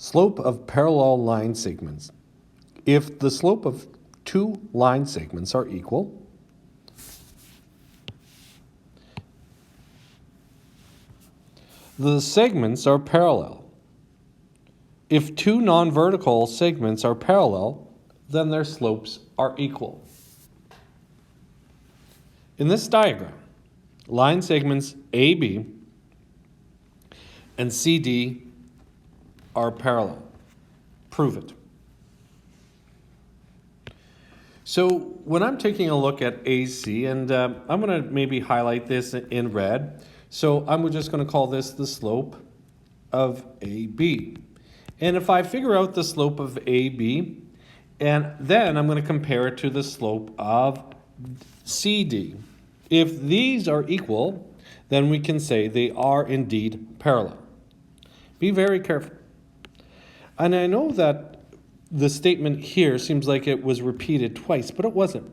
Slope of parallel line segments. If the slope of two line segments are equal, the segments are parallel. If two non-vertical segments are parallel, then their slopes are equal. In this diagram, line segments AB and CD are parallel. Prove it. So when I'm taking a look at AC, and I'm going to maybe highlight this in red, so I'm just going to call this the slope of AB. And if I figure out the slope of AB, and then I'm going to compare it to the slope of CD. If these are equal, then we can say they are indeed parallel. Be very careful. And I know that the statement here seems like it was repeated twice, but it wasn't.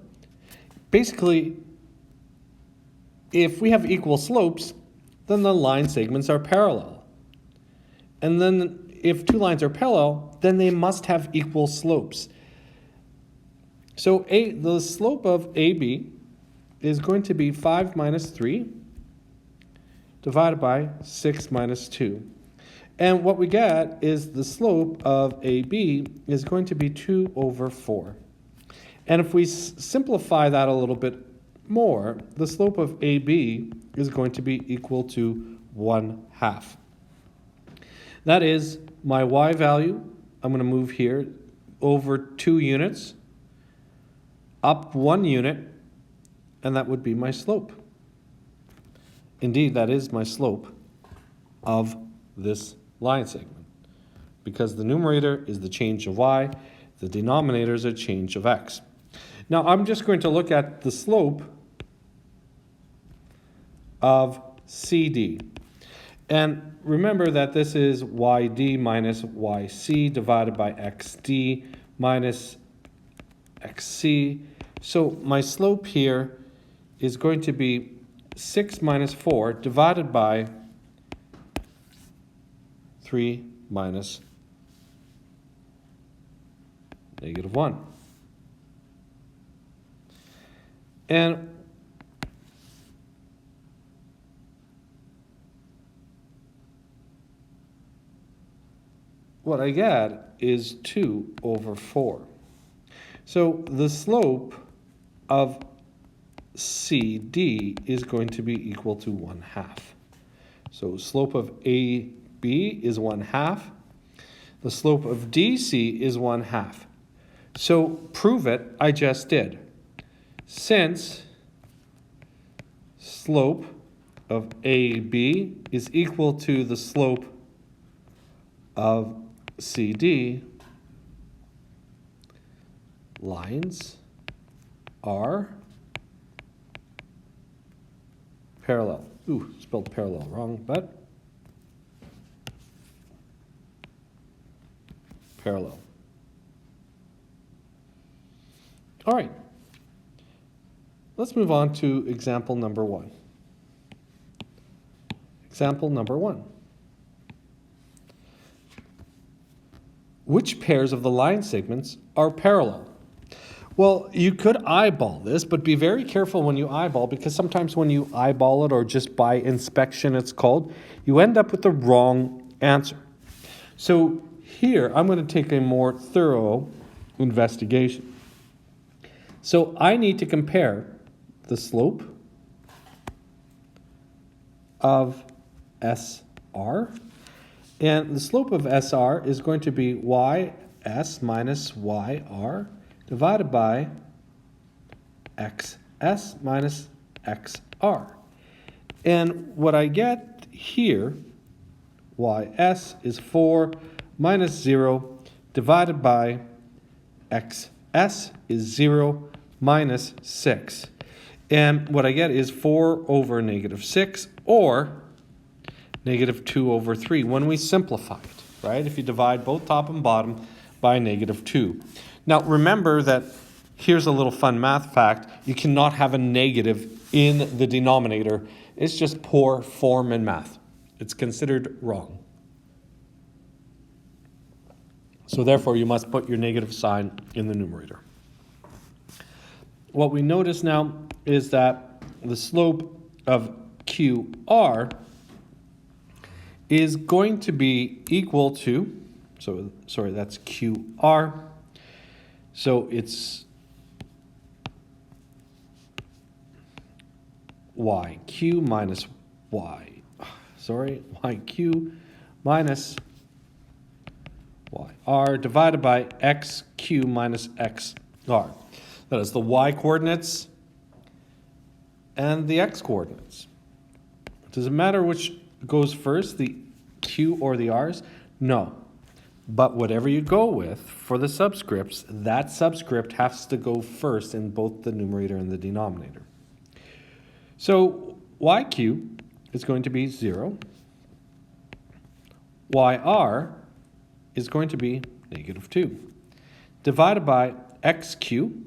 Basically, if we have equal slopes, then the line segments are parallel. And then if two lines are parallel, then they must have equal slopes. So the slope of AB is going to be 5 minus 3 divided by 6 minus 2. And what we get is the slope of AB is going to be 2 over 4. And if we simplify that a little bit more, the slope of AB is going to be equal to 1/2. That is my y value. I'm going to move here over 2 units, up 1 unit, and that would be my slope. Indeed, that is my slope of this line segment, because the numerator is the change of y, the denominator is a change of x. Now I'm just going to look at the slope of CD. And remember that this is yd minus yc divided by xd minus xc. So my slope here is going to be 6 minus 4 divided by 3 minus -1. And what I get is 2 over 4. So the slope of CD is going to be equal to 1/2. So slope of AB is 1/2. The slope of DC is 1/2. So prove it, I just did. Since slope of AB is equal to the slope of CD, lines are parallel. Ooh, spelled parallel wrong, but parallel. All right. Let's move on to example number 1. Example number 1. Which pairs of the line segments are parallel? Well, you could eyeball this, but be very careful when you eyeball, because sometimes when you eyeball it, or just by inspection it's called, you end up with the wrong answer. So here, I'm going to take a more thorough investigation. So I need to compare the slope of SR, and the slope of SR is going to be YS minus YR divided by XS minus XR. And what I get here, YS is 4 minus 0 divided by XS is 0 minus 6. And what I get is 4 over -6, or -2 over 3 when we simplify it, right? If you divide both top and bottom by -2. Now remember that here's a little fun math fact. You cannot have a negative in the denominator. It's just poor form in math. It's considered wrong. So therefore, you must put your negative sign in the numerator. What we notice now is that the slope of QR is going to be equal to, that's QR. So it's YQ minus YQ minus YR divided by XQ minus XR. That is the Y coordinates and the X coordinates. Does it matter which goes first, the Q or the R's? No. But whatever you go with for the subscripts, that subscript has to go first in both the numerator and the denominator. So YQ is going to be 0. YR is going to be -2. Divided by XQ,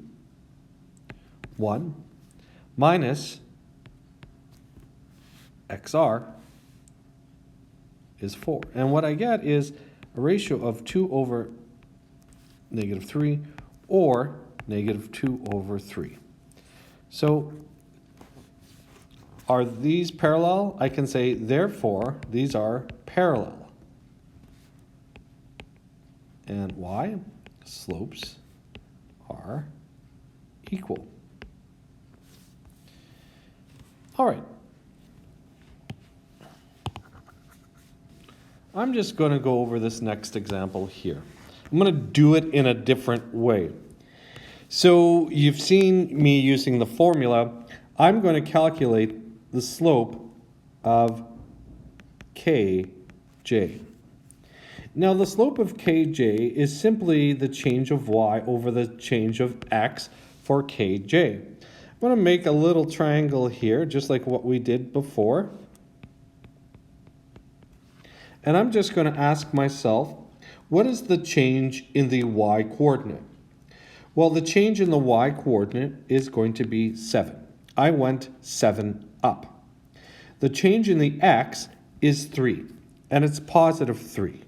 1, minus XR is 4. And what I get is a ratio of 2 over -3 or -2 over 3. So are these parallel? I can say, therefore, these are parallel. And why? Slopes are equal. All right. I'm just going to go over this next example here. I'm going to do it in a different way. So you've seen me using the formula. I'm going to calculate the slope of Kj. Now the slope of Kj is simply the change of y over the change of x for Kj. I'm going to make a little triangle here, just like what we did before. And I'm just going to ask myself, what is the change in the y coordinate? Well, the change in the y coordinate is going to be 7. I went 7 up. The change in the x is 3, and it's positive 3,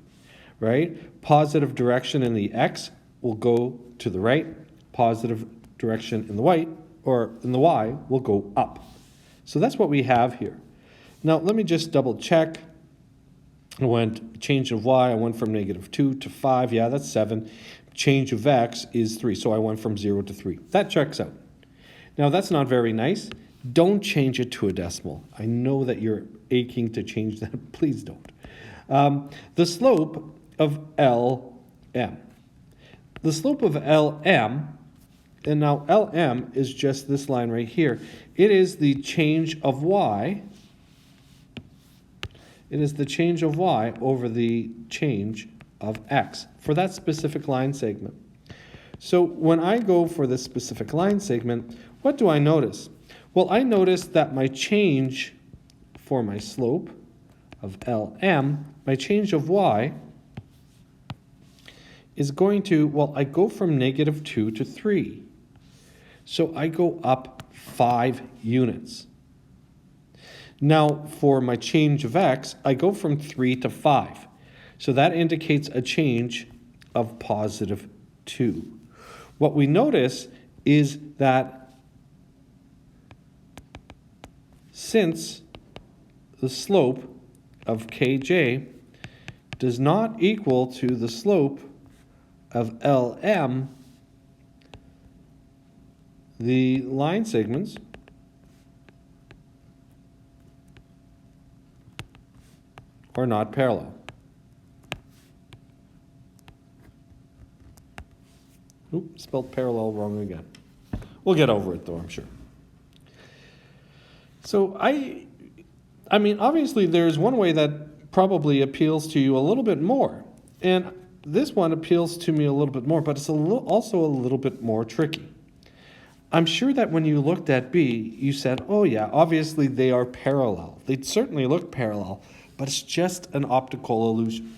right? Positive direction in the x will go to the right. Positive direction in the y will go up. So that's what we have here. Now, let me just double check. I went change of y, I went from -2 to 5. Yeah, that's 7. Change of x is 3, so I went from 0 to 3. That checks out. Now, that's not very nice. Don't change it to a decimal. I know that you're aching to change that. Please don't. The slope of LM. The slope of LM, and now LM is just this line right here. It is the change of y. It is the change of y over the change of x for that specific line segment. So when I go for this specific line segment, what do I notice? Well, I notice that my change for my slope of LM, my change of y, is going to, well, I go from -2 to 3. So I go up 5 units. Now, for my change of x, I go from 3 to 5. So that indicates a change of positive 2. What we notice is that since the slope of Kj does not equal to the slope of LM, the line segments are not parallel. Oops, spelled parallel wrong again. We'll get over it though, I'm sure. So I mean, obviously there's one way that probably appeals to you a little bit more. And this one appeals to me a little bit more, but it's also a little bit more tricky. I'm sure that when you looked at B, you said, oh yeah, obviously they are parallel. They certainly look parallel, but it's just an optical illusion.